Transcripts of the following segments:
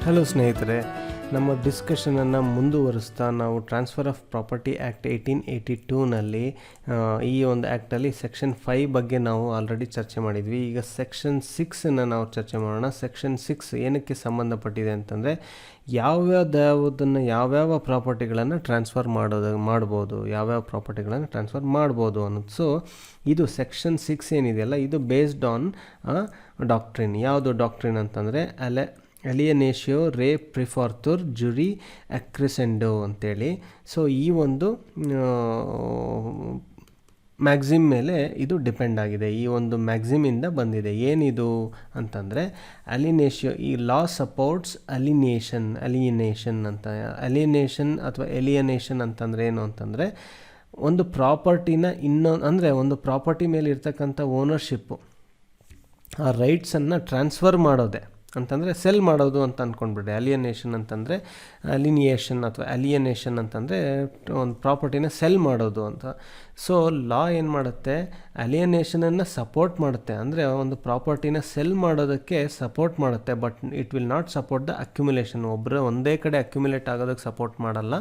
Hello ಸ್ನೇಹಿತರೆ, ನಮ್ಮ ಡಿಸ್ಕಷನನ್ನು ಮುಂದುವರಿಸ್ತಾ ನಾವು ಟ್ರಾನ್ಸ್ಫರ್ ಆಫ್ ಪ್ರಾಪರ್ಟಿ ಆ್ಯಕ್ಟ್ 1882ನಲ್ಲಿ ಈ ಒಂದು ಆ್ಯಕ್ಟಲ್ಲಿ ಸೆಕ್ಷನ್ 5 ಬಗ್ಗೆ ನಾವು ಆಲ್ರೆಡಿ ಚರ್ಚೆ ಮಾಡಿದ್ವಿ. ಈಗ ಸೆಕ್ಷನ್ 6ನ್ನು ನಾವು ಚರ್ಚೆ ಮಾಡೋಣ. ಸೆಕ್ಷನ್ 6 ಏನಕ್ಕೆ ಸಂಬಂಧಪಟ್ಟಿದೆ ಅಂತಂದರೆ ಯಾವ್ಯಾವ ಪ್ರಾಪರ್ಟಿಗಳನ್ನು ಟ್ರಾನ್ಸ್ಫರ್ ಮಾಡ್ಬೋದು, ಯಾವ್ಯಾವ ಪ್ರಾಪರ್ಟಿಗಳನ್ನು ಟ್ರಾನ್ಸ್ಫರ್ ಮಾಡ್ಬೋದು ಅನ್ನೋದು. ಸೊ ಇದು ಸೆಕ್ಷನ್ 6 ಏನಿದೆಯಲ್ಲ, ಇದು ಬೇಸ್ಡ್ ಆನ್ ಡಾಕ್ಟ್ರಿನ್. ಯಾವುದು ಡಾಕ್ಟ್ರಿನ್ ಅಂತಂದರೆ ಅಲಿಯನೇಷಿಯೋ ರೇ ಪ್ರಿಫಾರ್ತುರ್ ಜುರಿ ಅಕ್ರಿಸೆಂಡೋ ಅಂತೇಳಿ. ಸೊ ಈ ಒಂದು ಮ್ಯಾಕ್ಸಿಮ್ ಮೇಲೆ ಇದು ಡಿಪೆಂಡ್ ಆಗಿದೆ. ಈ ಒಂದು ಮ್ಯಾಕ್ಸಿಮಿಂದ ಬಂದಿದೆ. ಏನಿದು ಅಂತಂದರೆ ಅಲಿನೇಷಿಯೋ, ಈ ಲಾ ಸಪೋರ್ಟ್ಸ್ ಅಲಿಯನೇಷನ್ ಅಂತ. ಅಲಿಯನೇಷನ್ ಅಥವಾ ಎಲಿಯನೇಷನ್ ಅಂತಂದರೆ ಏನು ಅಂತಂದರೆ, ಒಂದು ಪ್ರಾಪರ್ಟಿನ ಒಂದು ಪ್ರಾಪರ್ಟಿ ಮೇಲೆ ಇರ್ತಕ್ಕಂಥ ಓನರ್ಶಿಪ್ಪು, ಆ ರೈಟ್ಸನ್ನು ಟ್ರಾನ್ಸ್ಫರ್ ಮಾಡೋದೆ ಅಂತಂದರೆ ಸೆಲ್ ಮಾಡೋದು ಅಂತ ಅಂದ್ಕೊಂಡ್ಬಿಡ್ರಿ. ಅಲಿಯನೇಷನ್ ಅಂತಂದರೆ ಅಥವಾ ಅಲಿಯನೇಷನ್ ಅಂತಂದರೆ ಒಂದು ಪ್ರಾಪರ್ಟಿನ ಸೆಲ್ ಮಾಡೋದು ಅಂತ. ಸೊ ಲಾ ಏನು ಮಾಡುತ್ತೆ, ಅಲಿಯನೇಷನನ್ನು ಸಪೋರ್ಟ್ ಮಾಡುತ್ತೆ. ಅಂದರೆ ಒಂದು ಪ್ರಾಪರ್ಟಿನ ಸೆಲ್ ಮಾಡೋದಕ್ಕೆ ಸಪೋರ್ಟ್ ಮಾಡುತ್ತೆ, but it will not support the accumulation. ಒಂದೇ ಕಡೆ ಅಕ್ಯುಮುಲೇಟ್ ಆಗೋದಕ್ಕೆ ಸಪೋರ್ಟ್ ಮಾಡಲ್ಲ,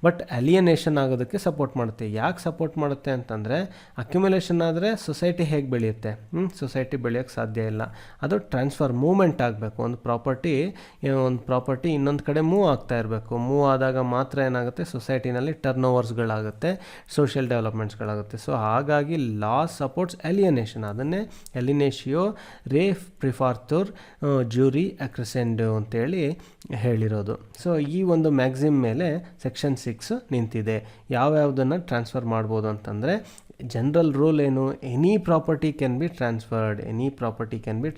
ಬಟ್ ಅಲಿಯನೇಷನ್ ಆಗೋದಕ್ಕೆ ಸಪೋರ್ಟ್ ಮಾಡುತ್ತೆ. ಯಾಕೆ ಸಪೋರ್ಟ್ ಮಾಡುತ್ತೆ ಅಂತಂದರೆ, ಅಕ್ಯುಮುಲೇಷನ್ ಆದರೆ ಸೊಸೈಟಿ ಹೇಗೆ ಬೆಳೆಯುತ್ತೆ? ಸೊಸೈಟಿ ಬೆಳೆಯೋಕ್ಕೆ ಸಾಧ್ಯ ಇಲ್ಲ. ಅದು ಟ್ರಾನ್ಸ್ಫರ್ ಮೂವ್ಮೆಂಟ್ ಆಗಬೇಕು. ಒಂದು ಪ್ರಾಪರ್ಟಿ ಇನ್ನೊಂದು ಕಡೆ ಮೂವ್ ಆಗ್ತಾ ಇರಬೇಕು. ಮೂವ್ ಆದಾಗ ಮಾತ್ರ ಏನಾಗುತ್ತೆ, ಸೊಸೈಟಿನಲ್ಲಿ ಟರ್ನ್ ಓವರ್ಸ್ಗಳಾಗುತ್ತೆ, ಸೋಷಿಯಲ್ ಡೆವಲಪ್ಮೆಂಟ್ಸ್ಗಳಾಗುತ್ತೆ. ಸೊ ಹಾಗಾಗಿ ಲಾ ಸಪೋರ್ಟ್ಸ್ ಅಲಿಯನೇಷನ್. ಅದನ್ನೇ ಅಲಿನೇಷಿಯೋ ರೇ ಪ್ರಿಫಾರ್ತುರ್ ಜೂರಿ ಅಕ್ರಿಸೆಂಡೋ ಅಂತೇಳಿ ಹೇಳಿರೋದು. ಸೊ ಈ ಒಂದು ಮ್ಯಾಕ್ಸಿಮ್ ಮೇಲೆ ಸೆಕ್ಷನ್ 6 ನಿಂತಿದೆ. ಯಾವ್ಯಾವುದನ್ನು ಟ್ರಾನ್ಸ್ಫರ್ ಮಾಡ್ಬೋದು ಅಂತಂದರೆ, ಜನರಲ್ ರೂಲ್ ಏನು, any property can be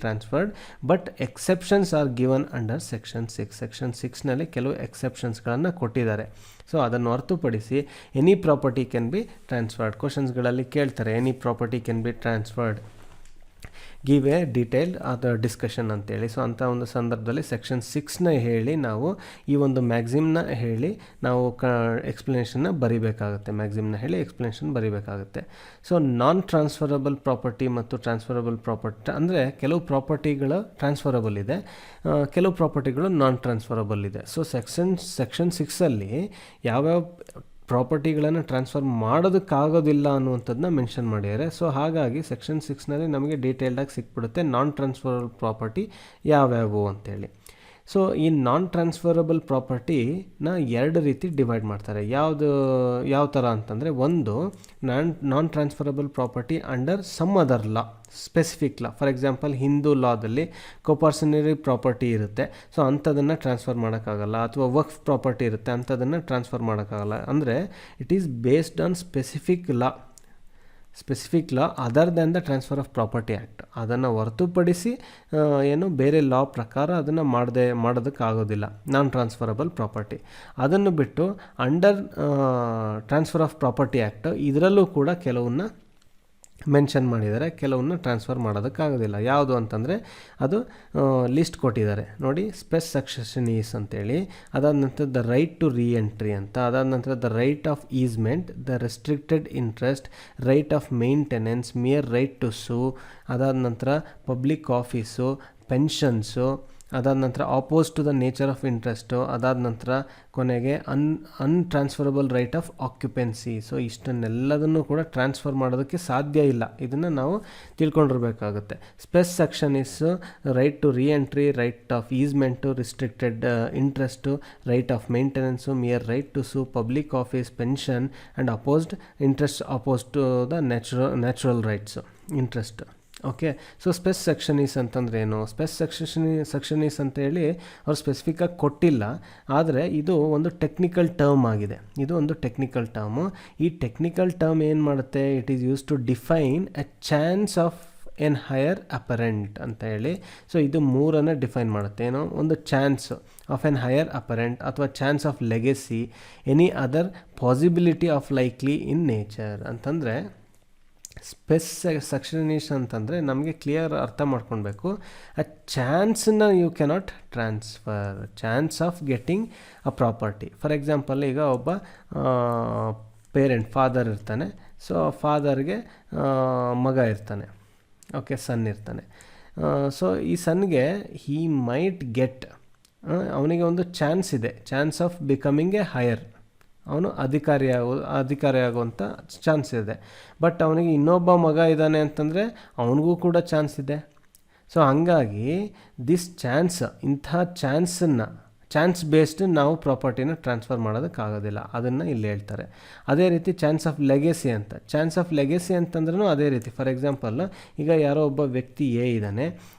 transferred but exceptions are given under section 6. Section 6ನಲ್ಲಿ ಕೆಲವು ಎಕ್ಸೆಪ್ಷನ್ಸ್ಗಳನ್ನು ಕೊಟ್ಟಿದ್ದಾರೆ. ಸೊ ಅದನ್ನು ಹೊರತುಪಡಿಸಿ any property can be transferred. ಕ್ವಶನ್ಸ್ಗಳಲ್ಲಿ ಕೇಳ್ತಾರೆ, any property can be transferred, give a detailed discussion ಅಂತೇಳಿ. ಸೊ ಅಂಥ ಒಂದು ಸಂದರ್ಭದಲ್ಲಿ ಸೆಕ್ಷನ್ 6ನ ಹೇಳಿ ನಾವು ಈ ಒಂದು ಮ್ಯಾಕ್ಸಿಮ್ನ ಹೇಳಿ ನಾವು ಎಕ್ಸ್ಪ್ಲನೇಷನ್ನ ಬರಿಬೇಕಾಗುತ್ತೆ. ಸೊ ನಾನ್ ಟ್ರಾನ್ಸ್ಫರಬಲ್ ಪ್ರಾಪರ್ಟಿ ಮತ್ತು ಟ್ರಾನ್ಸ್ಫರಬಲ್ ಪ್ರಾಪರ್ಟಿ ಅಂದರೆ ಕೆಲವು ಪ್ರಾಪರ್ಟಿಗಳು ಟ್ರಾನ್ಸ್ಫರಬಲ್ ಇದೆ, ಕೆಲವು ಪ್ರಾಪರ್ಟಿಗಳು ನಾನ್ ಟ್ರಾನ್ಸ್ಫರಬಲ್ ಇದೆ. ಸೊ ಸೆಕ್ಷನ್ 6ಅಲ್ಲಿ ಯಾವ್ಯಾವ ಪ್ರಾಪರ್ಟಿಗಳನ್ನು ಟ್ರಾನ್ಸ್ಫರ್ ಮಾಡೋದಕ್ಕಾಗೋದಿಲ್ಲ ಅನ್ನುವಂಥದ್ದನ್ನ ಮೆನ್ಷನ್ ಮಾಡಿದ್ದಾರೆ. ಸೊ ಹಾಗಾಗಿ ಸೆಕ್ಷನ್ 6ನಲ್ಲಿ ನಮಗೆ ಡೀಟೇಲ್ಡಾಗಿ ಸಿಕ್ಬಿಡುತ್ತೆ ನಾನ್ ಟ್ರಾನ್ಸ್ಫರಬಲ್ ಪ್ರಾಪರ್ಟಿ ಯಾವ್ಯಾವು ಅಂತೇಳಿ. ಸೊ ಈ ನಾನ್ ಟ್ರಾನ್ಸ್ಫರಬಲ್ ಪ್ರಾಪರ್ಟಿನ 2 ರೀತಿ ಡಿವೈಡ್ ಮಾಡ್ತಾರೆ. ಯಾವ ಥರ ಅಂತಂದರೆ, ಒಂದು non transferable property under some other law, specific law. For example, Hindu ಲಾದಲ್ಲಿ ಕೋಪರ್ಸನರಿ ಪ್ರಾಪರ್ಟಿ ಇರುತ್ತೆ, ಸೊ ಅಂಥದನ್ನು ಟ್ರಾನ್ಸ್ಫರ್ ಮಾಡೋಕ್ಕಾಗಲ್ಲ. ಅಥವಾ ವಕ್ಫ್ ಪ್ರಾಪರ್ಟಿ ಇರುತ್ತೆ, ಅಂಥದನ್ನು ಟ್ರಾನ್ಸ್ಫರ್ ಮಾಡೋಕ್ಕಾಗಲ್ಲ. ಅಂದರೆ it is based on specific law other than the transfer of property act. ಅದನ್ನು ಹೊರತುಪಡಿಸಿ ಬೇರೆ ಲಾ ಪ್ರಕಾರ ಅದನ್ನು ಮಾಡೋದಕ್ಕಾಗೋದಿಲ್ಲ, ನಾನ್ ಟ್ರಾನ್ಸ್ಫರಬಲ್ ಪ್ರಾಪರ್ಟಿ. ಅದನ್ನು ಬಿಟ್ಟು under transfer of property act ಇದರಲ್ಲೂ ಕೂಡ ಕೆಲವನ್ನ ಮೆನ್ಷನ್ ಮಾಡಿದ್ದಾರೆ, ಕೆಲವನ್ನ ಟ್ರಾನ್ಸ್ಫರ್ ಮಾಡೋದಕ್ಕಾಗೋದಿಲ್ಲ. ಯಾವುದು ಅಂತಂದರೆ ಅದು ಲಿಸ್ಟ್ ಕೊಟ್ಟಿದ್ದಾರೆ ನೋಡಿ, ಸ್ಪೆಸ್ ಸಕ್ಸೆಷನೀಸ್ ಅಂತೇಳಿ, ಅದಾದ ನಂತರ the right to reentry ಅಂತ, ಅದಾದ ನಂತರ the right of easement, the restricted interest, right of maintenance, mere right to sue, ಅದಾದ ನಂತರ ಪಬ್ಲಿಕ್ ಆಫೀಸು, ಪೆನ್ಷನ್ಸು, ಅದಾದ ನಂತರ opposed to the nature of interest, ಅದಾದ ನಂತರ ಕೊನೆಗೆ untransferable right of occupancy. So ಇಷ್ಟನ್ನೆಲ್ಲದನ್ನು ಕೂಡ ಟ್ರಾನ್ಸ್ಫರ್ ಮಾಡೋದಕ್ಕೆ ಸಾಧ್ಯ ಇಲ್ಲ. ಇದನ್ನು ನಾವು ತಿಳ್ಕೊಂಡಿರ್ಬೇಕಾಗುತ್ತೆ. Spes section is right to reentry, right of easement, restricted interest, right of maintenance, mere right to sue, public office, pension and opposed to the natural rights, interest. Okay. So spes successionis ಅಂತಂದರೆ ಏನು? ಸ್ಪೆಸ್ ಸೆಕ್ಷನೀಸ್ ಅಂತೇಳಿ ಅವ್ರು ಸ್ಪೆಸಿಫಿಕ್ಕಾಗಿ ಕೊಟ್ಟಿಲ್ಲ, ಆದರೆ ಇದು ಒಂದು technical term ಆಗಿದೆ. ಇದು ಒಂದು ಟೆಕ್ನಿಕಲ್ ಟರ್ಮು. ಈ ಟೆಕ್ನಿಕಲ್ ಟರ್ಮ್ ಏನು ಮಾಡುತ್ತೆ, it is use to define a chance of an heir apparent ಅಂತ ಹೇಳಿ. ಸೊ ಇದು 3 ಡಿಫೈನ್ ಮಾಡುತ್ತೆ. ಏನು? ಒಂದು chance of an heir apparent, ಅಥವಾ chance of legacy, any other possibility of likely in nature ಅಂತಂದರೆ, ಸ್ಪೆಸ್ ಸೆಕ್ಷನೀಸ್ ಅಂತಂದರೆ ನಮಗೆ ಕ್ಲಿಯರ್ ಅರ್ಥ ಮಾಡ್ಕೊಳ್ಬೇಕು. ಆ ಚಾನ್ಸನ್ನ you cannot transfer, chance of getting a property. For example, ಈಗ ಒಬ್ಬ ಫಾದರ್ ಇರ್ತಾನೆ. ಸೊ ಫಾದರ್ಗೆ ಮಗ ಇರ್ತಾನೆ, ಓಕೆ, ಸನ್ ಇರ್ತಾನೆ. ಸೊ ಈ ಸನ್ಗೆ ಹಿ ಮೈಟ್ ಗೆಟ್ ಅವನಿಗೆ ಒಂದು ಚಾನ್ಸ್ ಇದೆ, chance of becoming A higher, ಅವನು ಅಧಿಕಾರಿ ಆಗುವಂಥ ಚಾನ್ಸ್ ಇದೆ. ಬಟ್ ಅವನಿಗೆ ಇನ್ನೊಬ್ಬ ಮಗ ಇದ್ದಾನೆ ಅಂತಂದರೆ ಅವನಿಗೂ ಕೂಡ ಚಾನ್ಸ್ ಇದೆ. ಸೊ ಹಾಗಾಗಿ ದಿಸ್ ಇಂಥ ಚಾನ್ಸ್ ಬೇಸ್ಡ್ ನಾವು ಪ್ರಾಪರ್ಟಿನ ಟ್ರಾನ್ಸ್ಫರ್ ಮಾಡೋದಕ್ಕಾಗೋದಿಲ್ಲ, ಅದನ್ನು ಇಲ್ಲಿ ಹೇಳ್ತಾರೆ. ಅದೇ ರೀತಿ ಚಾನ್ಸ್ ಆಫ್ ಲೆಗೆಸಿ ಅಂತಂದ್ರೂ ಅದೇ ರೀತಿ. ಫಾರ್ ಎಕ್ಸಾಂಪಲ್, ಈಗ ಯಾರೋ ಒಬ್ಬ ವ್ಯಕ್ತಿ ಎ ಇದ್ದಾನೆ,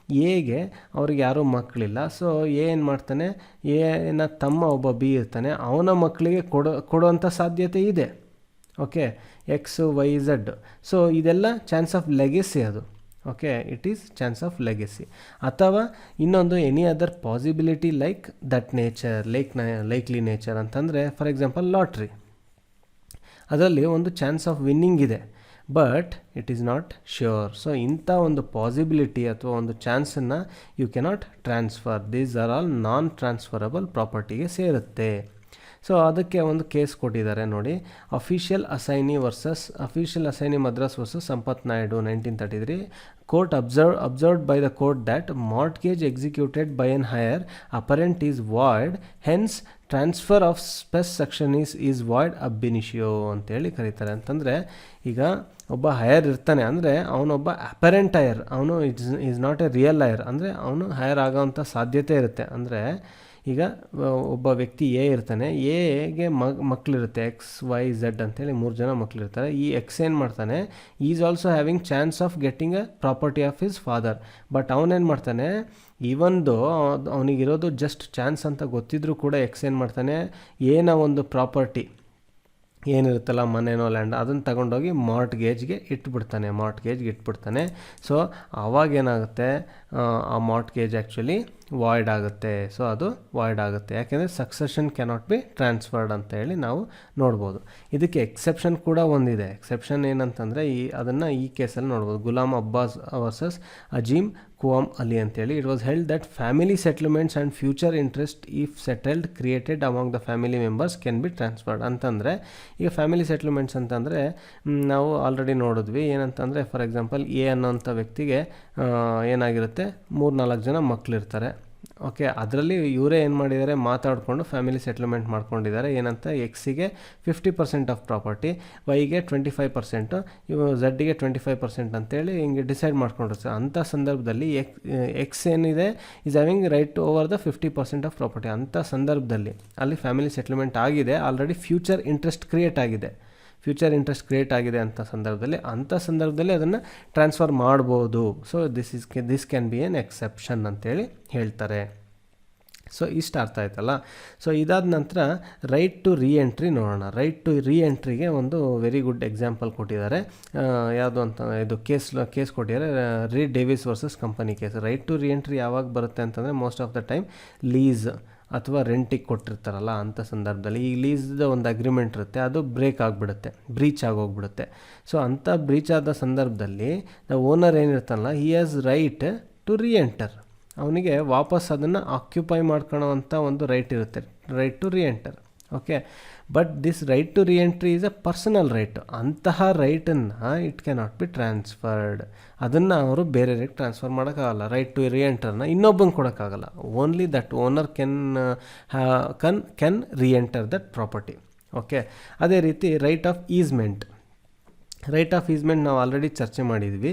ಎಗೆ ಅವ್ರಿಗೆ ಯಾರೂ ಮಕ್ಕಳಿಲ್ಲ. ಸೊ ಏನು ಮಾಡ್ತಾನೆ, ಎನ ತಮ್ಮ ಒಬ್ಬ ಬಿ ಇರ್ತಾನೆ, ಅವನ ಮಕ್ಕಳಿಗೆ ಕೊಡುವಂಥ ಸಾಧ್ಯತೆ ಇದೆ. Okay, X Y Z. So ಇದೆಲ್ಲ ಚಾನ್ಸ್ ಆಫ್ ಲೆಗೆಸಿ ಅದು. Okay, it is chance of legacy. ಅಥವಾ ಇನ್ನೊಂದು any other possibility like that nature, likely nature ಅಂತಂದರೆ, ಫಾರ್ ಎಕ್ಸಾಂಪಲ್ ಲಾಟ್ರಿ, ಅದರಲ್ಲಿ ಒಂದು ಚಾನ್ಸ್ ಆಫ್ ವಿನ್ನಿಂಗ್ ಇದೆ, but it is not sure. So ಇಂಥ ಒಂದು ಪಾಸಿಬಿಲಿಟಿ ಅಥವಾ ಒಂದು ಚಾನ್ಸನ್ನು you cannot transfer. These are all non transferable ಪ್ರಾಪರ್ಟಿಗೆ ಸೇರುತ್ತೆ. ಸೊ ಅದಕ್ಕೆ ಒಂದು ಕೇಸ್ ಕೊಟ್ಟಿದ್ದಾರೆ ನೋಡಿ, official ಅಸೈನಿ Madras versus Sampath Naidu 1933. Court observed by the court that mortgage executed by an heir apparent is void, hence transfer of spec section is void ab initio ಅಂತೇಳಿ ಕರೀತಾರೆ. ಅಂತಂದರೆ ಈಗ ಒಬ್ಬ ಹೈಯರ್ ಇರ್ತಾನೆ ಅಂದರೆ ಅವನೊಬ್ಬ ಅಪರೆಂಟ್ ಹೈಯರ್, ಅವನು is not A real higher, ಅಂದರೆ ಅವನು ಹೈಯರ್ ಆಗೋವಂಥ ಸಾಧ್ಯತೆ ಇರುತ್ತೆ. ಅಂದರೆ ಈಗ ಒಬ್ಬ ವ್ಯಕ್ತಿ ಎ ಇರ್ತಾನೆ, ಎಗೆ ಮಕ್ಕಳಿರುತ್ತೆ ಎಕ್ಸ್ ವೈ ಝಡ್ ಅಂತೇಳಿ 3 ಜನ ಮಕ್ಕಳಿರ್ತಾರೆ. ಈ ಎಕ್ಸ್ ಏನು ಮಾಡ್ತಾನೆ, is also having chance of getting a property of his father. But ಅವನೇನು ಮಾಡ್ತಾನೆ, ಈವನ್ದು ಅವನಿಗಿರೋದು ಜಸ್ಟ್ ಚಾನ್ಸ್ ಅಂತ ಗೊತ್ತಿದ್ರೂ ಕೂಡ ಎಕ್ಸ್ ಏನು ಮಾಡ್ತಾನೆ, ಏನೋ ಒಂದು ಪ್ರಾಪರ್ಟಿ ಏನಿರುತ್ತಲ್ಲ, ಮನೆನೋ ಲ್ಯಾಂಡ್, ಅದನ್ನು ತಗೊಂಡೋಗಿ ಮಾರ್ಟ್ಗೇಜ್ಗೆ ಇಟ್ಬಿಡ್ತಾನೆ. ಸೊ ಆವಾಗೇನಾಗುತ್ತೆ, ಆ ಮಾರ್ಟ್ಗೇಜ್ ಆ್ಯಕ್ಚುಲಿ ವಾಯ್ಡ್ ಆಗುತ್ತೆ. ಸೊ ಅದು ವಾಯ್ಡ್ ಆಗುತ್ತೆ, ಯಾಕೆಂದರೆ ಸಕ್ಸೆಷನ್ ಕ್ಯಾನಾಟ್ ಬಿ ಟ್ರಾನ್ಸ್ಫರ್ಡ್ ಅಂತ ಹೇಳಿ ನಾವು ನೋಡ್ಬೋದು. ಇದಕ್ಕೆ ಎಕ್ಸೆಪ್ಷನ್ ಕೂಡ ಒಂದಿದೆ. ಎಕ್ಸೆಪ್ಷನ್ ಏನಂತಂದರೆ ಅದನ್ನು ಈ ಕೇಸಲ್ಲಿ ನೋಡ್ಬೋದು, ಗುಲಾಮ್ ಅಬ್ಬಾಸ್ ವರ್ಸಸ್ ಅಜೀಮ್ ಕುವಾಮ್ ಅಲಿ ಅಂತೇಳಿ. It was held that family settlements and future interest if settled created among the family members can be transferred. ಅಂತಂದರೆ ಈಗ ಫ್ಯಾಮಿಲಿ ಸೆಟ್ಲ್ಮೆಂಟ್ಸ್ ಅಂತಂದರೆ ನಾವು ಆಲ್ರೆಡಿ ನೋಡಿದ್ವಿ. ಏನಂತಂದರೆ ಫಾರ್ ಎಕ್ಸಾಂಪಲ್ ಎ ಅನ್ನೋಂಥ ವ್ಯಕ್ತಿಗೆ ಏನಾಗಿರುತ್ತೆ, 3-4 ಜನ ಮಕ್ಕಳಿರ್ತಾರೆ. ಓಕೆ, ಅದರಲ್ಲಿ ಇವರೇ ಏನು ಮಾಡಿದ್ದಾರೆ, ಮಾತಾಡಿಕೊಂಡು ಫ್ಯಾಮಿಲಿ ಸೆಟ್ಲ್ಮೆಂಟ್ ಮಾಡ್ಕೊಂಡಿದ್ದಾರೆ. ಏನಂತ, ಎಕ್ಸಿಗೆ 50% ಆಫ್ ಪ್ರಾಪರ್ಟಿ, ವೈಗೆ 25%, ಝಡ್ಡಿಗೆ 25% ಅಂತೇಳಿ ಹಿಂಗೆ ಡಿಸೈಡ್ ಮಾಡ್ಕೊಂಡಿರ್ತಾರೆ. ಅಂಥ ಸಂದರ್ಭದಲ್ಲಿ ಎಕ್ಸ್ ಏನಿದೆ is having right over the 50% of property. ಅಂಥ ಸಂದರ್ಭದಲ್ಲಿ ಅಲ್ಲಿ ಫ್ಯಾಮಿಲಿ ಸೆಟ್ಲ್ಮೆಂಟ್ ಆಗಿದೆ, ಆಲ್ರೆಡಿ ಫ್ಯೂಚರ್ ಇಂಟ್ರೆಸ್ಟ್ ಕ್ರಿಯೇಟ್ ಆಗಿದೆ ಅಂಥ ಸಂದರ್ಭದಲ್ಲಿ ಅದನ್ನು ಟ್ರಾನ್ಸ್ಫರ್ ಮಾಡ್ಬೋದು. So this can be N exception ಅಂತೇಳಿ ಹೇಳ್ತಾರೆ. ಸೊ ಇಷ್ಟು ಅರ್ಥ ಆಯ್ತಲ್ಲ. ಸೊ ಇದಾದ ನಂತರ ರೈಟ್ ಟು ರೀಎಂಟ್ರಿ ನೋಡೋಣ. ರೈಟ್ ಟು ರೀಎಂಟ್ರಿಗೆ ಒಂದು ವೆರಿ ಗುಡ್ ಎಕ್ಸಾಂಪಲ್ ಕೊಟ್ಟಿದ್ದಾರೆ. ಯಾವುದು ಅಂತ, ಇದು ಕೇಸ್ ಕೊಟ್ಟಿದ್ದಾರೆ, Reed Davis versus company case. Right to reentry ಯಾವಾಗ ಬರುತ್ತೆ ಅಂತಂದರೆ, most of the time lease ಅಥವಾ ರೆಂಟಿಗೆ ಕೊಟ್ಟಿರ್ತಾರಲ್ಲ ಅಂಥ ಸಂದರ್ಭದಲ್ಲಿ. ಈ ಲೀಸ್ದ ಒಂದು ಅಗ್ರಿಮೆಂಟ್ ಇರುತ್ತೆ, ಅದು ಬ್ರೀಚ್ ಆಗೋಗ್ಬಿಡುತ್ತೆ. ಸೊ ಅಂಥ ಬ್ರೀಚ್ ಆದ ಸಂದರ್ಭದಲ್ಲಿ ದ ಓನರ್ ಏನಿರ್ತಾನಲ್ಲ, he has right to reenter. ಅವನಿಗೆ ವಾಪಸ್ ಅದನ್ನು ಆಕ್ಯುಪೈ ಮಾಡ್ಕೊಳ್ಳೋವಂಥ ಒಂದು ರೈಟ್ ಇರುತ್ತೆ, right to reenter. Okay, but this right to reentry is a personal right. ಅಂತಹ ರೈಟನ್ನು ಇಟ್ ಕ್ಯಾನಾಟ್ ಬಿ ಟ್ರಾನ್ಸ್ಫರ್ಡ್. ಅದನ್ನು ಅವರು ಬೇರೆಯವ್ರಿಗೆ ಟ್ರಾನ್ಸ್ಫರ್ ಮಾಡೋಕ್ಕಾಗಲ್ಲ. ರೈಟ್ ಟು ರೀಎಂಟರ್ನ ಇನ್ನೊಬ್ಬಂಗೆ ಕೊಡೋಕ್ಕಾಗಲ್ಲ. Only that owner can reenter that property. Okay, ಅದೇ ರೀತಿ ರೈಟ್ ಆಫ್ ಈಸ್ಮೆಂಟ್ ನಾವು ಆಲ್ರೆಡಿ ಚರ್ಚೆ ಮಾಡಿದ್ವಿ.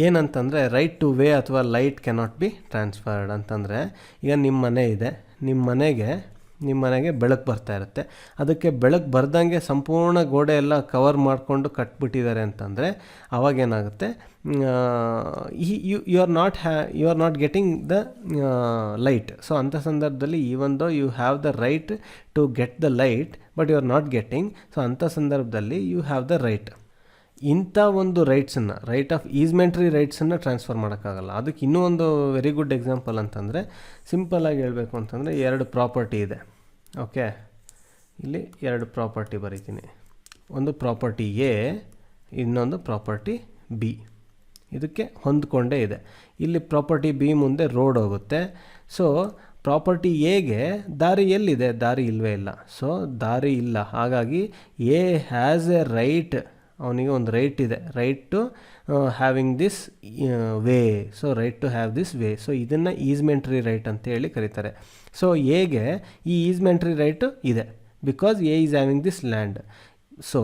ಏನಂತಂದರೆ, ರೈಟ್ ಟು ವೇ ಅಥವಾ ಲೈಟ್ ಕ್ಯಾನಾಟ್ ಬಿ ಟ್ರಾನ್ಸ್ಫರ್ಡ್. ಅಂತಂದರೆ ಈಗ ನಿಮ್ಮ ಮನೆ ಇದೆ, ನಿಮ್ಮ ಮನೆಗೆ ಬೆಳಕು ಬರ್ತಾ ಇರುತ್ತೆ, ಅದಕ್ಕೆ ಬೆಳಕು ಬರ್ದಂಗೆ ಸಂಪೂರ್ಣ ಗೋಡೆ ಎಲ್ಲ ಕವರ್ ಮಾಡಿಕೊಂಡು ಕಟ್ಬಿಟ್ಟಿದ್ದಾರೆ ಅಂತಂದರೆ ಅವಾಗೇನಾಗುತ್ತೆ, you are not getting the light. So ಅಂಥ ಸಂದರ್ಭದಲ್ಲಿ even though you have the right to get the light but you are not getting. So ಅಂಥ ಸಂದರ್ಭದಲ್ಲಿ ಯು ಹ್ಯಾವ್ ದ ರೈಟ್. ಇಂಥ ಒಂದು ರೈಟ್ ಆಫ್ ಈಸ್ಮೆಂಟ್ರಿ ರೈಟ್ಸನ್ನು ಟ್ರಾನ್ಸ್ಫರ್ ಮಾಡೋಕ್ಕಾಗಲ್ಲ. ಅದಕ್ಕೆ ಇನ್ನೂ ಒಂದು ವೆರಿ ಗುಡ್ ಎಕ್ಸಾಂಪಲ್ ಅಂತಂದರೆ, ಸಿಂಪಲ್ಲಾಗಿ ಹೇಳಬೇಕು ಅಂತಂದರೆ, 2 ಪ್ರಾಪರ್ಟಿ ಇದೆ. ಓಕೆ, ಇಲ್ಲಿ 2 ಪ್ರಾಪರ್ಟಿ ಬರೀತೀನಿ. ಒಂದು ಪ್ರಾಪರ್ಟಿ ಎ, ಇನ್ನೊಂದು ಪ್ರಾಪರ್ಟಿ ಬಿ. ಇದಕ್ಕೆ ಹೊಂದ್ಕೊಂಡೇ ಇದೆ. ಇಲ್ಲಿ ಪ್ರಾಪರ್ಟಿ ಬಿ ಮುಂದೆ ರೋಡ್ ಹೋಗುತ್ತೆ. ಸೊ ಪ್ರಾಪರ್ಟಿ ಎಗೆ ದಾರಿ ಎಲ್ಲಿದೆ? ದಾರಿ ಇಲ್ಲವೇ ಇಲ್ಲ. ಸೊ ದಾರಿ ಇಲ್ಲ, ಹಾಗಾಗಿ ಎ ಹ್ಯಾಸ್ ಎ ರೈಟ್ ಅವನಿಗೆ ಒಂದು ರೈಟ್ ಇದೆ, right to having this way. So right to have this way. So ಇದನ್ನು ಈಸ್ಮೆಂಟ್ರಿ ರೈಟ್ ಅಂತೇಳಿ ಕರೀತಾರೆ. ಸೊ ಎಗೆ ಈ ಈಸ್ಮೆಂಟ್ರಿ ರೈಟ್ ಇದೆ because A is having this land. So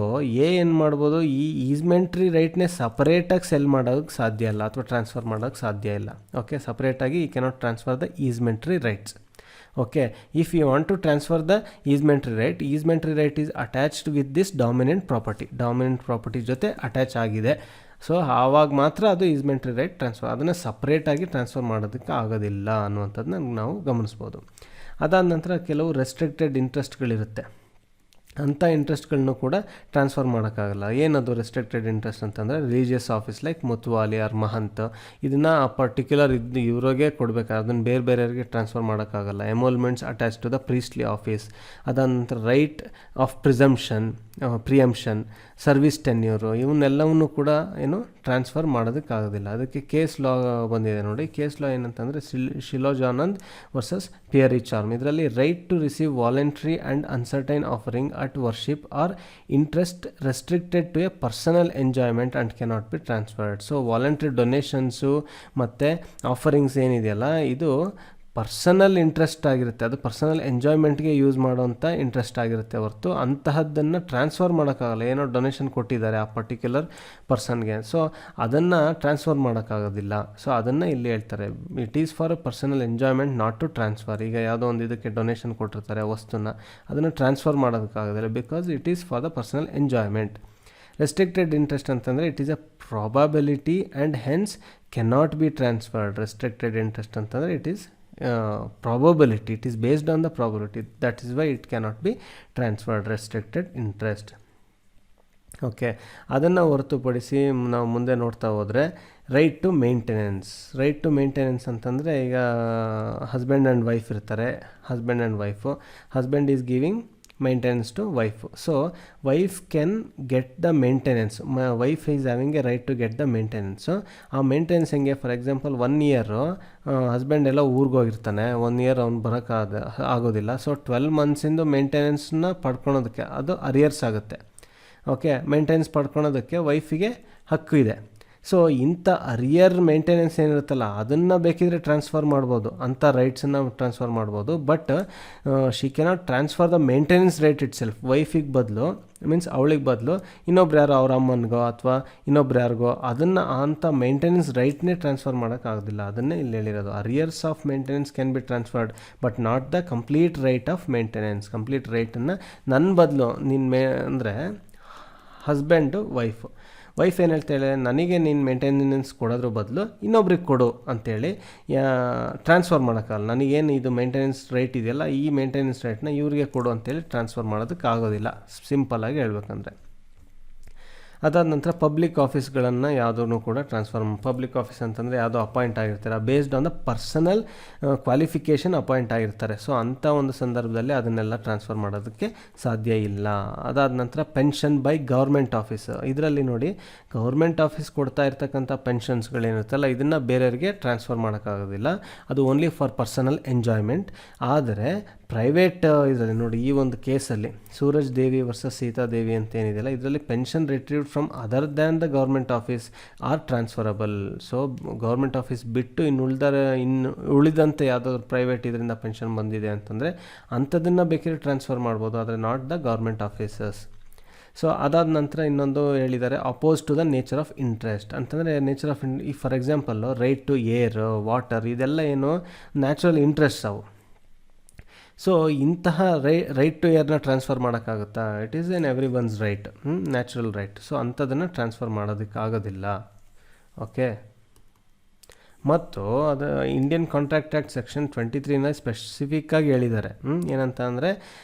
ಏನು ಮಾಡ್ಬೋದು, ಈ ಈಸ್ಮೆಂಟ್ರಿ ರೈಟ್ನೇ ಸಪರೇಟಾಗಿ ಸೆಲ್ ಮಾಡೋಕ್ಕೆ ಸಾಧ್ಯ ಇಲ್ಲ ಅಥವಾ ಟ್ರಾನ್ಸ್ಫರ್ ಮಾಡೋಕ್ಕೆ ಸಾಧ್ಯ ಇಲ್ಲ. ಓಕೆ, ಸಪರೇಟಾಗಿ ಈ cannot transfer the easementary rights. Okay, if you want to transfer the easementary right is attached with this dominant property ಜೊತೆ ಅಟ್ಯಾಚ್ ಆಗಿದೆ. ಸೊ ಆವಾಗ ಮಾತ್ರ ಅದು ಈಸ್ಮೆಂಟ್ರಿ ರೈಟ್ ಟ್ರಾನ್ಸ್ಫರ್, ಅದನ್ನು ಸಪ್ರೇಟಾಗಿ ಟ್ರಾನ್ಸ್ಫರ್ ಮಾಡೋದಕ್ಕೆ ಆಗೋದಿಲ್ಲ ಅನ್ನುವಂಥದ್ದನ್ನ ನಾವು ಗಮನಿಸ್ಬೋದು. ಅದಾದ ನಂತರ ಕೆಲವು ರೆಸ್ಟ್ರಿಕ್ಟೆಡ್ ಇಂಟ್ರೆಸ್ಟ್ಗಳಿರುತ್ತೆ, ಅಂಥ ಇಂಟ್ರೆಸ್ಟ್ಗಳನ್ನೂ ಕೂಡ ಟ್ರಾನ್ಸ್ಫರ್ ಮಾಡೋಕ್ಕಾಗಲ್ಲ. ಏನದು ರೆಸ್ಟ್ರಿಕ್ಟೆಡ್ ಇಂಟ್ರೆಸ್ಟ್ ಅಂತಂದರೆ religious office like mutawalli or mahant, ಇದನ್ನು ಪರ್ಟಿಕ್ಯುಲರ್ ಇವ್ರಿಗೆ ಕೊಡಬೇಕಾದ್ರೆ ಅದನ್ನು ಬೇರೆಯವರಿಗೆ ಟ್ರಾನ್ಸ್ಫರ್ ಮಾಡೋಕ್ಕಾಗಲ್ಲ. Emoluments attach to the priestly office. ಅದಾದ ನಂತರ right of preemption, service tenure, ಇವನ್ನೆಲ್ಲವನ್ನೂ ಕೂಡ ಏನು ಟ್ರಾನ್ಸ್ಫರ್ ಮಾಡೋದಕ್ಕಾಗೋದಿಲ್ಲ. ಅದಕ್ಕೆ ಕೇಸ್ ಲಾ ಬಂದಿದೆ ನೋಡಿ. ಕೇಸ್ ಲಾ ಏನಂತಂದರೆ ಶಿಲೋಜಾನಂದ್ ವರ್ಸಸ್ ಪಿಯರಿ ಚಾರ್ಮ್. ಇದರಲ್ಲಿ right to receive voluntary and uncertain offering at worship or interest restricted to a personal enjoyment and cannot be transferred. So voluntary donations ಮತ್ತು offerings ಏನಿದೆಯಲ್ಲ, ಇದು ಪರ್ಸನಲ್ ಇಂಟ್ರೆಸ್ಟ್ ಆಗಿರುತ್ತೆ, ಅದು personal ಎಂಜಾಯ್ಮೆಂಟ್ಗೆ ಯೂಸ್ ಮಾಡೋವಂಥ interest ಆಗಿರುತ್ತೆ ಹೊರತು ಅಂತಹದ್ದನ್ನು ಟ್ರಾನ್ಸ್ಫರ್ ಮಾಡೋಕ್ಕಾಗಲ್ಲ. ಏನೋ ಡೊನೇಷನ್ ಕೊಟ್ಟಿದ್ದಾರೆ ಆ ಪರ್ಟಿಕ್ಯುಲರ್ ಪರ್ಸನ್ಗೆ, ಸೊ ಅದನ್ನು ಟ್ರಾನ್ಸ್ಫರ್ ಮಾಡೋಕ್ಕಾಗೋದಿಲ್ಲ. ಸೊ ಅದನ್ನು ಇಲ್ಲಿ ಹೇಳ್ತಾರೆ, it is for personal enjoyment not to transfer. ಈಗ ಯಾವುದೋ ಒಂದು ಇದಕ್ಕೆ ಡೊನೇಷನ್ ಕೊಟ್ಟಿರ್ತಾರೆ ವಸ್ತುನ, ಅದನ್ನು ಟ್ರಾನ್ಸ್ಫರ್ ಮಾಡೋದಕ್ಕಾಗೋದಿಲ್ಲ because it is for the personal enjoyment. Restricted interest ಅಂತಂದರೆ it is a probability and hence cannot be transferred. Restricted interest ಅಂತಂದರೆ it is probability, it is based on the probability, that is why it cannot be transferred, restricted interest. Okay, ಅದನ್ನು ಹೊರತುಪಡಿಸಿ ನಾವು ಮುಂದೆ ನೋಡ್ತಾ ಹೋದರೆ right to maintenance ಅಂತಂದರೆ ಈಗ husband and wife ಇರ್ತಾರೆ, husband is giving maintenance to wife. So wife can get the maintenance, wife is having a right to get the maintenance. ಆ ಮೇಂಟೆನೆನ್ಸ್ ಹೆಂಗೆ, ಫಾರ್ ಎಕ್ಸಾಂಪಲ್ 1 ಇಯರು ಹಸ್ಬೆಂಡ್ ಎಲ್ಲ ಊರಿಗೆ ಹೋಗಿರ್ತಾನೆ, 1 year ಅವ್ನು ಆಗೋದಿಲ್ಲ. So 12 ಮಂತ್ಸಿಂದು ಮೇಂಟೆನೆನ್ಸ್ನ ಪಡ್ಕೊಳೋದಕ್ಕೆ ಅದು arrears ಆಗುತ್ತೆ. Okay, maintenance ಪಡ್ಕೊಳೋದಕ್ಕೆ ವೈಫಿಗೆ ಹಕ್ಕು ಇದೆ. ಸೊ ಇಂಥ ಅರಿಯರ್ ಮೇಂಟೆನೆನ್ಸ್ ಏನಿರುತ್ತಲ್ಲ ಅದನ್ನು ಬೇಕಿದ್ರೆ ಟ್ರಾನ್ಸ್ಫರ್ ಮಾಡ್ಬೋದು, ಅಂಥ ರೈಟ್ಸನ್ನು ಟ್ರಾನ್ಸ್ಫರ್ ಮಾಡ್ಬೋದು. But she cannot transfer the maintenance right itself. ವೈಫಿಗೆ ಬದಲು ಮೀನ್ಸ್ ಅವಳಿಗೆ ಬದಲು ಇನ್ನೊಬ್ರು ಯಾರೋ ಅವ್ರ ಅಮ್ಮನಿಗೋ ಅಥವಾ ಇನ್ನೊಬ್ರು ಯಾರಿಗೋ ಅದನ್ನು ಅಂಥ ಮೇಂಟೆನೆನ್ಸ್ ರೈಟ್ನೇ ಟ್ರಾನ್ಸ್ಫರ್ ಮಾಡೋಕ್ಕಾಗೋದಿಲ್ಲ. ಅದನ್ನೇ ಇಲ್ಲಿ ಹೇಳಿರೋದು, arrears of maintenance can be transferred but not the complete right of maintenance. Complete ರೈಟನ್ನು ನನ್ನ ಬದಲು ಅಂದರೆ ಹಸ್ಬೆಂಡು ವೈಫ್ ಏನು ಹೇಳ್ತಾಳೆ, ನನಗೆ ನೀನು ಮೇಂಟೆನೆನ್ಸ್ ಕೊಡೋದ್ರ ಬದಲು ಇನ್ನೊಬ್ರಿಗೆ ಕೊಡು ಅಂತೇಳಿ ಟ್ರಾನ್ಸ್ಫರ್ ಮಾಡೋಕ್ಕಾಗಲ್ಲ. ನನಗೇನು ಇದು ಮೇಂಟೆನೆನ್ಸ್ ರೈಟ್ ಇದೆಯಲ್ಲ, ಈ ಮೇಂಟೆನೆನ್ಸ್ ರೈಟ್ನ ಇವ್ರಿಗೆ ಕೊಡು ಅಂತೇಳಿ ಟ್ರಾನ್ಸ್ಫರ್ ಮಾಡೋದಕ್ಕಾಗೋದಿಲ್ಲ, ಸಿಂಪಲ್ಲಾಗಿ ಹೇಳ್ಬೇಕಂದ್ರೆ. ಅದಾದ ನಂತರ ಪಬ್ಲಿಕ್ ಆಫೀಸ್ಗಳನ್ನು ಯಾವುದೂ ಕೂಡ ಪಬ್ಲಿಕ್ ಆಫೀಸ್ ಅಂತಂದರೆ ಯಾವುದೋ ಅಪಾಯಿಂಟ್ ಆಗಿರ್ತಾರೆ, based on the personal qualification appoint ಆಗಿರ್ತಾರೆ. ಸೊ ಅಂಥ ಒಂದು ಸಂದರ್ಭದಲ್ಲಿ ಅದನ್ನೆಲ್ಲ ಟ್ರಾನ್ಸ್ಫರ್ ಮಾಡೋದಕ್ಕೆ ಸಾಧ್ಯ ಇಲ್ಲ. ಅದಾದ ನಂತರ ಪೆನ್ಷನ್ ಬೈ ಗೌರ್ಮೆಂಟ್ ಆಫೀಸ್. ಇದರಲ್ಲಿ ನೋಡಿ, ಗೌರ್ಮೆಂಟ್ ಆಫೀಸ್ ಕೊಡ್ತಾ ಇರ್ತಕ್ಕಂಥ ಪೆನ್ಷನ್ಸ್ಗಳೇನಿರುತ್ತಲ್ಲ ಇದನ್ನು ಬೇರೆಯವರಿಗೆ ಟ್ರಾನ್ಸ್ಫರ್ ಮಾಡೋಕ್ಕಾಗೋದಿಲ್ಲ, ಅದು ಓನ್ಲಿ ಫಾರ್ ಪರ್ಸನಲ್ ಎಂಜಾಯ್ಮೆಂಟ್. ಆದರೆ ಪ್ರೈವೇಟ್ ಇದರಲ್ಲಿ ನೋಡಿ, ಈ ಒಂದು ಕೇಸಲ್ಲಿ ಸೂರಜ್ ದೇವಿ ವರ್ಸಸ್ ಸೀತಾದೇವಿ ಅಂತ ಏನಿದೆಯಲ್ಲ, ಇದರಲ್ಲಿ pension retrieved from other than the government office are transferable. So government office ಬಿಟ್ಟು ಉಳಿದಂತೆ ಯಾವುದಾದ್ರು ಪ್ರೈವೇಟ್ ಇದರಿಂದ ಪೆನ್ಷನ್ ಬಂದಿದೆ ಅಂತಂದರೆ ಅಂಥದನ್ನು ಬೇಕಿದ್ರೆ ಟ್ರಾನ್ಸ್ಫರ್ ಮಾಡ್ಬೋದು, ಆದರೆ not the government offices. So ಅದಾದ ನಂತರ ಇನ್ನೊಂದು ಹೇಳಿದ್ದಾರೆ, opposed to the nature of interest ಅಂತಂದರೆ ನೇಚರ್ ಆಫ್ ಈ for example right to air, water, ಇದೆಲ್ಲ ಏನು ನ್ಯಾಚುರಲ್ ಇಂಟ್ರೆಸ್ಟ್ ಅವು. ಸೊ ಇಂತಹ ರೈಟ್ ಟು ಏರ್ನ ಟ್ರಾನ್ಸ್ಫರ್ ಮಾಡೋಕ್ಕಾಗುತ್ತಾ? It is an everyone's right, natural right. So ಅಂಥದನ್ನು ಟ್ರಾನ್ಸ್ಫರ್ ಮಾಡೋದಕ್ಕಾಗೋದಿಲ್ಲ. ಓಕೆ, ಮತ್ತು ಅದು ಇಂಡಿಯನ್ ಕಾಂಟ್ರಾಕ್ಟ್ ಆ್ಯಕ್ಟ್ ಸೆಕ್ಷನ್ 23ನ ಸ್ಪೆಸಿಫಿಕ್ಕಾಗಿ ಹೇಳಿದ್ದಾರೆ. ಏನಂತ ಅಂದರೆ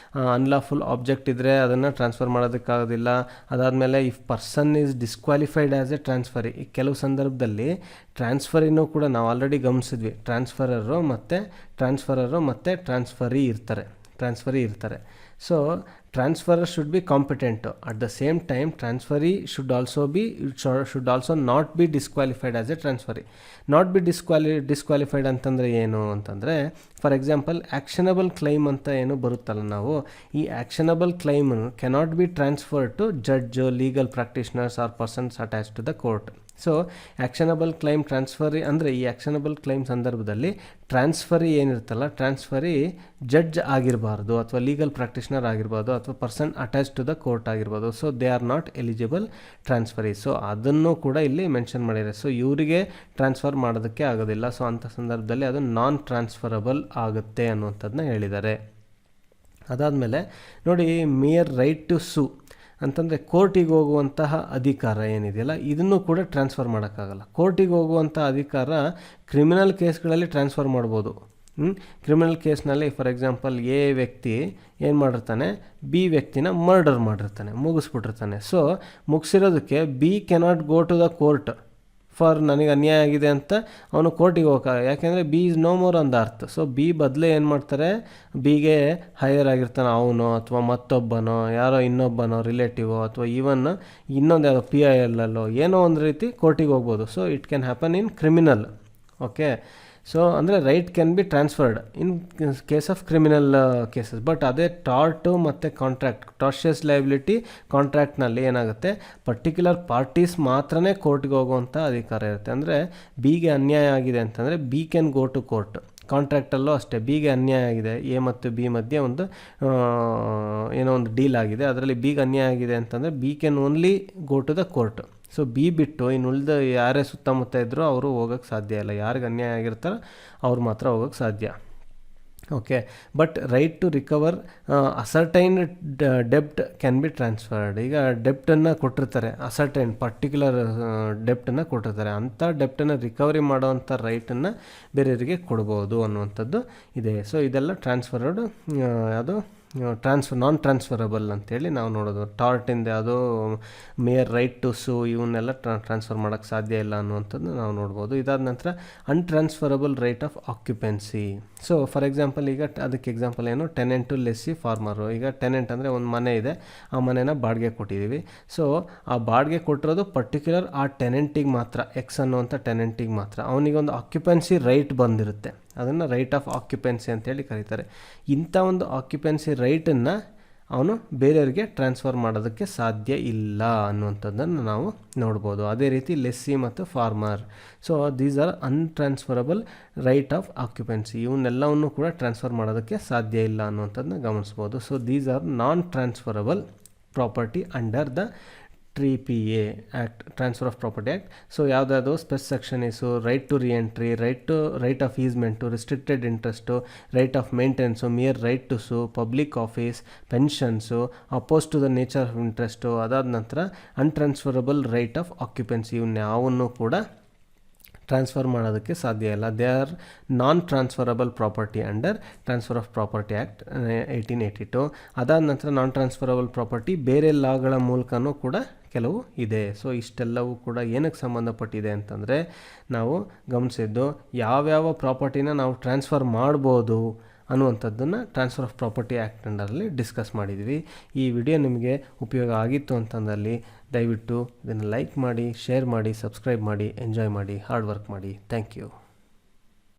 ಅನ್ಲಾಫುಲ್ ಆಬ್ಜೆಕ್ಟ್ ಇದ್ದರೆ ಅದನ್ನು ಟ್ರಾನ್ಸ್ಫರ್ ಮಾಡೋದಕ್ಕಾಗೋದಿಲ್ಲ. ಅದಾದಮೇಲೆ if person is disqualified as A transferee, ಕೆಲವು ಸಂದರ್ಭದಲ್ಲಿ ಟ್ರಾನ್ಸ್ಫರಿನೂ ಕೂಡ ನಾವು ಆಲ್ರೆಡಿ ಗಮನಿಸಿದ್ವಿ, ಟ್ರಾನ್ಸ್ಫರರು ಮತ್ತು ಟ್ರಾನ್ಸ್ಫರಿ ಇರ್ತಾರೆ. So transferor should be competent. At the same time, transferee should also not be disqualified as a transferee. Not be disqualified ಅಂತಂದರೆ ಏನು ಅಂತಂದರೆ, ಫಾರ್ ಎಕ್ಸಾಂಪಲ್ ಆ್ಯಕ್ಷನಬಲ್ ಕ್ಲೈಮ್ ಅಂತ ಏನು ಬರುತ್ತಲ್ಲ, ನಾವು ಈ actionable claim cannot be transfer to judge, legal practitioners are persons attach to the court. So actionable claim transferee ಅಂದರೆ, ಈ ಆ್ಯಕ್ಷನಬಲ್ ಕ್ಲೈಮ್ ಸಂದರ್ಭದಲ್ಲಿ ಟ್ರಾನ್ಸ್ಫರಿ ಏನಿರುತ್ತಲ್ಲ, ಟ್ರಾನ್ಸ್ಫರಿ ಜಡ್ಜ್ ಆಗಿರಬಾರ್ದು ಅಥವಾ ಲೀಗಲ್ ಪ್ರಾಕ್ಟೀಷನರ್ ಆಗಿರ್ಬೋದು ಅಥವಾ person attach to the court ಆಗಿರ್ಬೋದು. So they are not eligible transferee. So ಅದನ್ನು ಕೂಡ ಇಲ್ಲಿ ಮೆನ್ಷನ್ ಮಾಡಿದ್ದಾರೆ. ಸೊ ಇವರಿಗೆ ಟ್ರಾನ್ಸ್ಫರ್ ಮಾಡೋದಕ್ಕೆ ಆಗೋದಿಲ್ಲ. ಸೊ ಅಂಥ ಸಂದರ್ಭದಲ್ಲಿ ಅದು ನಾನ್ ಟ್ರಾನ್ಸ್ಫರಬಲ್ ಆಗುತ್ತೆ ಅನ್ನುವಂಥದ್ದನ್ನ ಹೇಳಿದ್ದಾರೆ. ಅದಾದಮೇಲೆ ನೋಡಿ, ಮೇಯರ್ ರೈಟ್ ಟು ಸೂ ಅಂತಂದರೆ ಕೋರ್ಟಿಗೆ ಹೋಗುವಂತಹ ಅಧಿಕಾರ ಏನಿದೆಯಲ್ಲ, ಇದನ್ನು ಕೂಡ ಟ್ರಾನ್ಸ್ಫರ್ ಮಾಡೋಕ್ಕಾಗಲ್ಲ. ಕೋರ್ಟಿಗೆ ಹೋಗುವಂಥ ಅಧಿಕಾರ ಕ್ರಿಮಿನಲ್ ಕೇಸ್ಗಳಲ್ಲಿ ಟ್ರಾನ್ಸ್ಫರ್ ಮಾಡ್ಬೋದು. ಕ್ರಿಮಿನಲ್ ಕೇಸ್ನಲ್ಲಿ ಫಾರ್ ಎಕ್ಸಾಂಪಲ್ ಎ ವ್ಯಕ್ತಿ ಏನು ಮಾಡಿರ್ತಾನೆ, ಬಿ ವ್ಯಕ್ತಿನ ಮರ್ಡರ್ ಮಾಡಿರ್ತಾನೆ, ಮುಗಿಸ್ಬಿಟ್ಟಿರ್ತಾನೆ. ಸೊ ಮುಗಿಸಿರೋದಕ್ಕೆ B cannot go to the court for ನನಗೆ ಅನ್ಯಾಯ ಆಗಿದೆ ಅಂತ ಅವನು ಕೋರ್ಟಿಗೆ ಹೋಗೋಕ್ಕಾಗ, ಯಾಕೆಂದರೆ B is no more on the earth. So B ಬದಲೇ ಏನು ಮಾಡ್ತಾರೆ, ಬಿಗೆ ಹೈಯರ್ ಆಗಿರ್ತಾನೆ ಅವನು ಅಥವಾ ಮತ್ತೊಬ್ಬನೋ ಯಾರೋ ಇನ್ನೊಬ್ಬನೋ ರಿಲೇಟಿವೋ ಅಥವಾ ಈವನ್ ಇನ್ನೊಂದು ಯಾವುದೋ PIL ಏನೋ ಒಂದು ರೀತಿ ಕೋರ್ಟಿಗೆ ಹೋಗ್ಬೋದು. So it can happen in criminal. Okay, so ಅಂದರೆ right can be transferred in case of criminal cases. But ಅದೇ ಟಾರ್ಟು ಮತ್ತು ಕಾಂಟ್ರಾಕ್ಟ್, ಟಾರ್ಷಿಯಸ್ ಲಯಬಿಲಿಟಿ ಕಾಂಟ್ರಾಕ್ಟ್ನಲ್ಲಿ ಏನಾಗುತ್ತೆ, ಪರ್ಟಿಕ್ಯುಲರ್ ಪಾರ್ಟೀಸ್ ಮಾತ್ರನೇ ಕೋರ್ಟ್ಗೆ ಹೋಗುವಂಥ ಅಧಿಕಾರ ಇರುತ್ತೆ. ಅಂದರೆ ಬಿಗೆ ಅನ್ಯಾಯ ಆಗಿದೆ ಅಂತಂದರೆ B can go to court. ಕಾಂಟ್ರಾಕ್ಟಲ್ಲೂ ಅಷ್ಟೇ, ಬಿಗೆ ಅನ್ಯಾಯ ಆಗಿದೆ, ಎ ಮತ್ತು ಬಿ ಮಧ್ಯೆ ಒಂದು ಏನೋ ಒಂದು ಡೀಲ್ ಆಗಿದೆ, ಅದರಲ್ಲಿ ಬಿಗೆ ಅನ್ಯಾಯ ಆಗಿದೆ ಅಂತಂದರೆ B can only go to the court. So B ಬಿಟ್ಟು ಇನ್ನು ಉಳಿದ ಯಾರೇ ಸುತ್ತಮುತ್ತ ಇದ್ದರೂ ಅವರು ಹೋಗೋಕ್ಕೆ ಸಾಧ್ಯ ಇಲ್ಲ. ಯಾರಿಗೆ ಅನ್ಯಾಯ ಆಗಿರ್ತಾರೋ ಅವ್ರು ಮಾತ್ರ ಹೋಗೋಕ್ಕೆ ಸಾಧ್ಯ. Okay, but right to recover ascertain ಡೆಬ್ಟ್ ಕ್ಯಾನ್ ಬಿ ಟ್ರಾನ್ಸ್ಫರ್ಡ್. ಈಗ ಡೆಬ್ಟನ್ನು ಕೊಟ್ಟಿರ್ತಾರೆ, ಅಸರ್ಟೈನ್ ಪರ್ಟಿಕ್ಯುಲರ್ ಡೆಬ್ಟನ್ನು ಕೊಟ್ಟಿರ್ತಾರೆ, ಅಂಥ ಡೆಬ್ಟನ್ನು ರಿಕವರಿ ಮಾಡೋವಂಥ ರೈಟನ್ನು ಬೇರೆಯವರಿಗೆ ಕೊಡ್ಬೋದು ಅನ್ನುವಂಥದ್ದು ಇದೆ. ಸೊ ಇದೆಲ್ಲ ಟ್ರಾನ್ಸ್ಫರ್ಡ್, ಯಾವುದು ನಾನ್ ಟ್ರಾನ್ಸ್ಫರಬಲ್ ಅಂತೇಳಿ ನಾವು ನೋಡೋದು. ಟಾರ್ಟಿಂದ ಯಾವುದೋ ಮೇಯರ್ ರೈಟ್ ಟು ಸೂ ಇವನ್ನೆಲ್ಲ ಟ್ರಾನ್ಸ್ಫರ್ ಮಾಡೋಕ್ಕೆ ಸಾಧ್ಯ ಇಲ್ಲ ಅನ್ನುವಂಥದ್ದು ನಾವು ನೋಡ್ಬೋದು. ಇದಾದ ನಂತರ untransferable right of occupancy. So for example, ಈಗ ಅದಕ್ಕೆ ಎಕ್ಸಾಂಪಲ್ ಏನು, ಟೆನೆಂಟ್ ಟು ಲೆಸ್ಸಿ ಫಾರ್ಮರು. ಈಗ ಟೆನೆಂಟ್ ಅಂದರೆ ಒಂದು ಮನೆ ಇದೆ, ಆ ಮನೆನ ಬಾಡಿಗೆ ಕೊಟ್ಟಿದ್ದೀವಿ. ಸೊ ಆ ಬಾಡಿಗೆ ಕೊಟ್ಟಿರೋದು ಪರ್ಟಿಕ್ಯುಲರ್ ಆ ಟೆನೆಂಟಿಗೆ ಮಾತ್ರ, ಎಕ್ಸ್ ಅನ್ನುವಂಥ ಟೆನೆಂಟಿಗೆ ಮಾತ್ರ. ಅವನಿಗೊಂದು ಆಕ್ಯುಪೆನ್ಸಿ ರೈಟ್ ಬಂದಿರುತ್ತೆ, ಅದನ್ನು ರೈಟ್ ಆಫ್ ಆಕ್ಯುಪೆನ್ಸಿ ಅಂತೇಳಿ ಕರೀತಾರೆ. ಇಂಥ ಒಂದು ಆಕ್ಯುಪೆನ್ಸಿ ರೈಟನ್ನು ಅವನು ಬೇರೆಯವರಿಗೆ ಟ್ರಾನ್ಸ್ಫರ್ ಮಾಡೋದಕ್ಕೆ ಸಾಧ್ಯ ಇಲ್ಲ ಅನ್ನುವಂಥದ್ದನ್ನು ನಾವು ನೋಡ್ಬೋದು. ಅದೇ ರೀತಿ ಲೆಸ್ಸಿ ಮತ್ತು farmer. So these are untransferable right of occupancy. ಇವನ್ನೆಲ್ಲವನ್ನು ಕೂಡ ಟ್ರಾನ್ಸ್ಫರ್ ಮಾಡೋದಕ್ಕೆ ಸಾಧ್ಯ ಇಲ್ಲ ಅನ್ನುವಂಥದ್ದನ್ನ ಗಮನಿಸ್ಬೋದು. So these are non transferable property under the TPA act, transfer of property act. So ಯಾವುದಾದ್ರು spes successionis, right to reentry, right of easement, restricted interest, right of maintenance, mere right to sue, public office, pensions, opposed to the nature of interest, ಅದಾದ ನಂತರ untransferable right of occupancy. ಇವನ್ಯಾವನ್ನು ಕೂಡ transfer ಮಾಡೋದಕ್ಕೆ ಸಾಧ್ಯ ಇಲ್ಲ. They are non transferable property under transfer of property act 1882. ಅದಾದ ನಂತರ ನಾನ್ transferable property ಬೇರೆ ಲಾಗಳ ಮೂಲಕನೂ ಕೂಡ ಕೆಲವು ಇದೆ. ಸೊ ಇಷ್ಟೆಲ್ಲವೂ ಕೂಡ ಏನಕ್ಕೆ ಸಂಬಂಧಪಟ್ಟಿದೆ ಅಂತಂದರೆ, ನಾವು ಗಮನಿಸಿದ್ದು ಯಾವ್ಯಾವ ಪ್ರಾಪರ್ಟಿನ ನಾವು ಟ್ರಾನ್ಸ್ಫರ್ ಮಾಡ್ಬೋದು ಅನ್ನುವಂಥದ್ದನ್ನು ಟ್ರಾನ್ಸ್ಫರ್ ಆಫ್ ಪ್ರಾಪರ್ಟಿ ಆ್ಯಕ್ಟ್ ಅಂಡರಲ್ಲಿ ಡಿಸ್ಕಸ್ ಮಾಡಿದ್ವಿ. ಈ ವಿಡಿಯೋ ನಿಮಗೆ ಉಪಯೋಗ ಆಗಿತ್ತು ಅಂತಂದಲ್ಲಿ ದಯವಿಟ್ಟು ಇದನ್ನು ಲೈಕ್ ಮಾಡಿ, ಶೇರ್ ಮಾಡಿ, ಸಬ್ಸ್ಕ್ರೈಬ್ ಮಾಡಿ, ಎಂಜಾಯ್ ಮಾಡಿ, ಹಾರ್ಡ್ ವರ್ಕ್ ಮಾಡಿ. Thank you.